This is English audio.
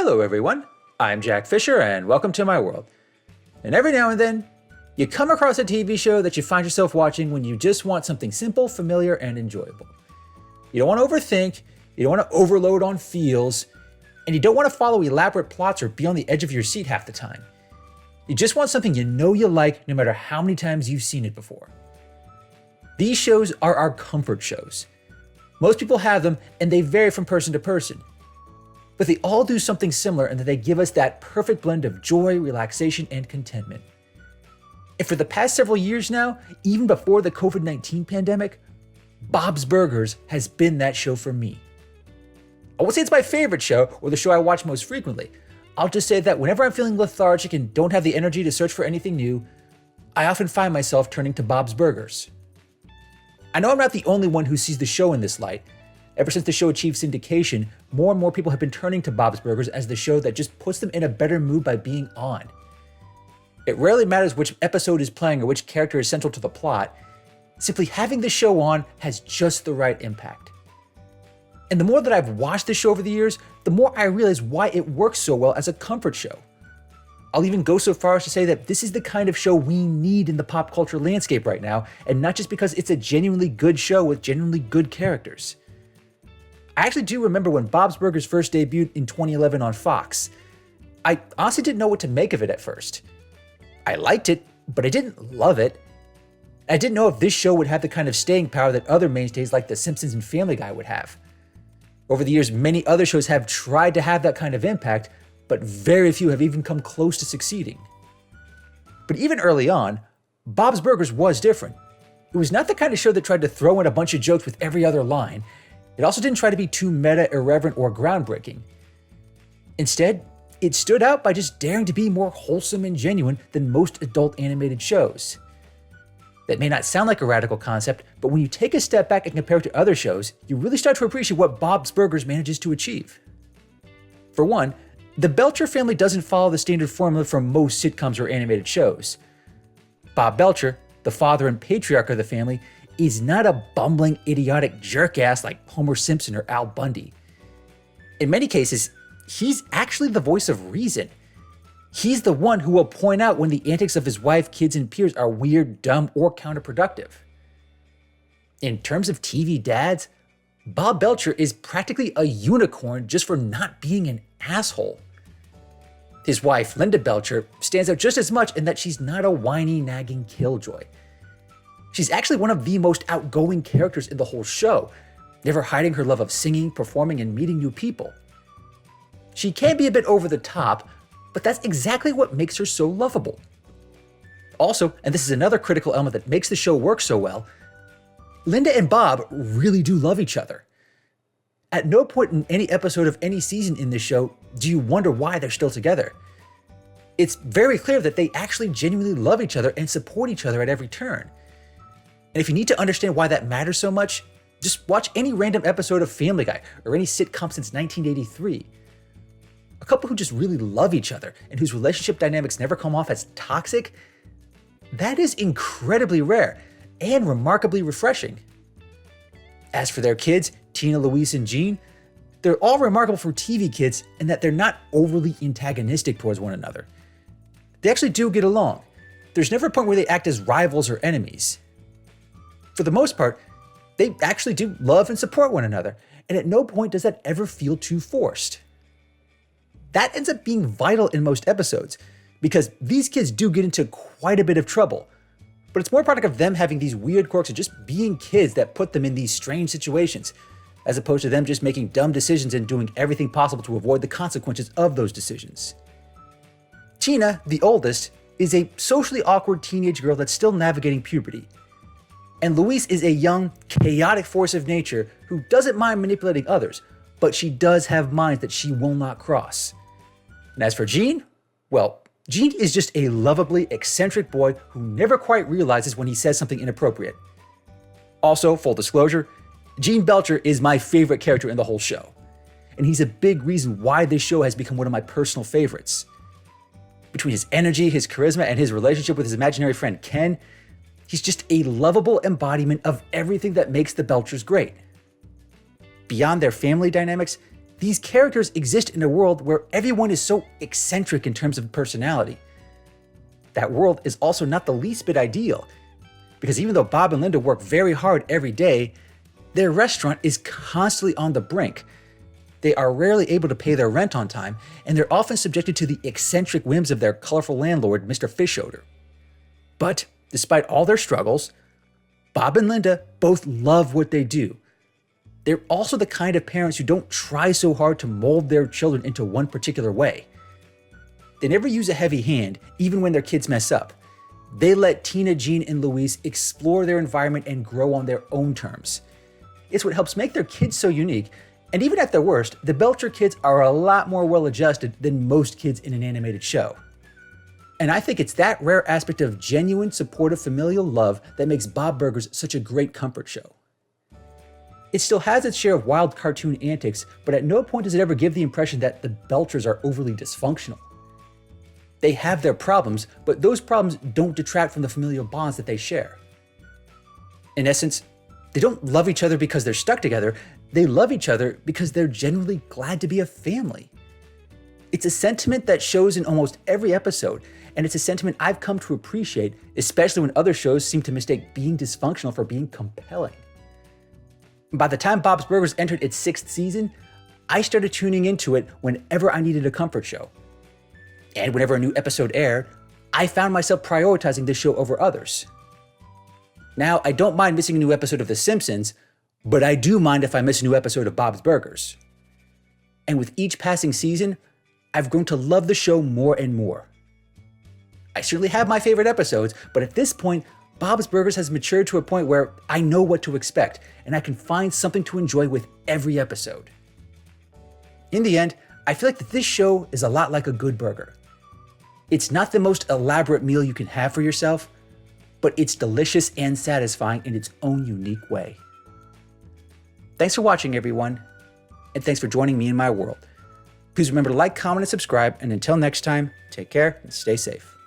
Hello everyone, I'm Jack Fisher and welcome to my world. And every now and then, you come across a TV show that you find yourself watching when you just want something simple, familiar, and enjoyable. You don't want to overthink, you don't want to overload on feels, and you don't want to follow elaborate plots or be on the edge of your seat half the time. You just want something you know you like no matter how many times you've seen it before. These shows are our comfort shows. Most people have them and they vary from person to person. But they all do something similar in that they give us that perfect blend of joy, relaxation, and contentment. And for the past several years now, even before the COVID-19 pandemic, Bob's Burgers has been that show for me. I won't say it's my favorite show or the show I watch most frequently. I'll just say that whenever I'm feeling lethargic and don't have the energy to search for anything new, I often find myself turning to Bob's Burgers. I know I'm not the only one who sees the show in this light. Ever since the show achieved syndication, more and more people have been turning to Bob's Burgers as the show that just puts them in a better mood by being on. It rarely matters which episode is playing or which character is central to the plot. Simply having the show on has just the right impact. And the more that I've watched this show over the years, the more I realize why it works so well as a comfort show. I'll even go so far as to say that this is the kind of show we need in the pop culture landscape right now, and not just because it's a genuinely good show with genuinely good characters. I actually do remember when Bob's Burgers first debuted in 2011 on Fox. I honestly didn't know what to make of it at first. I liked it, but I didn't love it. I didn't know if this show would have the kind of staying power that other mainstays like The Simpsons and Family Guy would have. Over the years, many other shows have tried to have that kind of impact, but very few have even come close to succeeding. But even early on, Bob's Burgers was different. It was not the kind of show that tried to throw in a bunch of jokes with every other line. It also didn't try to be too meta, irreverent, or groundbreaking. Instead, it stood out by just daring to be more wholesome and genuine than most adult animated shows. That may not sound like a radical concept, but when you take a step back and compare it to other shows, you really start to appreciate what Bob's Burgers manages to achieve. For one, the Belcher family doesn't follow the standard formula from most sitcoms or animated shows. Bob Belcher, the father and patriarch of the family, is not a bumbling, idiotic jerk-ass like Homer Simpson or Al Bundy. In many cases, he's actually the voice of reason. He's the one who will point out when the antics of his wife, kids, and peers are weird, dumb, or counterproductive. In terms of TV dads, Bob Belcher is practically a unicorn just for not being an asshole. His wife, Linda Belcher, stands out just as much in that she's not a whiny, nagging killjoy. She's actually one of the most outgoing characters in the whole show, never hiding her love of singing, performing, and meeting new people. She can be a bit over the top, but that's exactly what makes her so lovable. Also, and this is another critical element that makes the show work so well, Linda and Bob really do love each other. At no point in any episode of any season in this show do you wonder why they're still together. It's very clear that they actually genuinely love each other and support each other at every turn. And if you need to understand why that matters so much, just watch any random episode of Family Guy or any sitcom since 1983. A couple who just really love each other and whose relationship dynamics never come off as toxic, that is incredibly rare and remarkably refreshing. As for their kids, Tina, Louise, and Gene, they're all remarkable for TV kids in that they're not overly antagonistic towards one another. They actually do get along. There's never a point where they act as rivals or enemies. For the most part, they actually do love and support one another, and at no point does that ever feel too forced. That ends up being vital in most episodes, because these kids do get into quite a bit of trouble, but it's more a product of them having these weird quirks and just being kids that put them in these strange situations, as opposed to them just making dumb decisions and doing everything possible to avoid the consequences of those decisions. Tina, the oldest, is a socially awkward teenage girl that's still navigating puberty. And Louise is a young, chaotic force of nature who doesn't mind manipulating others, but she does have minds that she will not cross. And as for Gene, well, Gene is just a lovably eccentric boy who never quite realizes when he says something inappropriate. Also, full disclosure, Gene Belcher is my favorite character in the whole show, and he's a big reason why this show has become one of my personal favorites. Between his energy, his charisma, and his relationship with his imaginary friend Ken, he's just a lovable embodiment of everything that makes the Belchers great. Beyond their family dynamics, These characters exist in a world where everyone is so eccentric in terms of personality. That world is also not the least bit ideal, because even though Bob and Linda work very hard every day, their restaurant is constantly on the brink. They are rarely able to pay their rent on time, and they're often subjected to the eccentric whims of their colorful landlord, Mr. Fishodor. But despite all their struggles, Bob and Linda both love what they do. They're also the kind of parents who don't try so hard to mold their children into one particular way. They never use a heavy hand, even when their kids mess up. They let Tina, Gene, and Louise explore their environment and grow on their own terms. It's what helps make their kids so unique, and even at their worst, the Belcher kids are a lot more well-adjusted than most kids in an animated show. And I think it's that rare aspect of genuine, supportive familial love that makes Bob Burgers such a great comfort show. It still has its share of wild cartoon antics, but at no point does it ever give the impression that the Belchers are overly dysfunctional. They have their problems, but those problems don't detract from the familial bonds that they share. In essence, they don't love each other because they're stuck together. They love each other because they're genuinely glad to be a family. It's a sentiment that shows in almost every episode, and it's a sentiment I've come to appreciate, especially when other shows seem to mistake being dysfunctional for being compelling. By the time Bob's Burgers entered its 6th season, I started tuning into it whenever I needed a comfort show. And whenever a new episode aired, I found myself prioritizing this show over others. Now, I don't mind missing a new episode of The Simpsons, but I do mind if I miss a new episode of Bob's Burgers. And with each passing season, I've grown to love the show more and more. I certainly have my favorite episodes, but at this point, Bob's Burgers has matured to a point where I know what to expect, and I can find something to enjoy with every episode. In the end, I feel like that this show is a lot like a good burger. It's not the most elaborate meal you can have for yourself, but it's delicious and satisfying in its own unique way. Thanks for watching, everyone, and thanks for joining me in my world. Please remember to like, comment, and subscribe, and until next time, take care and stay safe.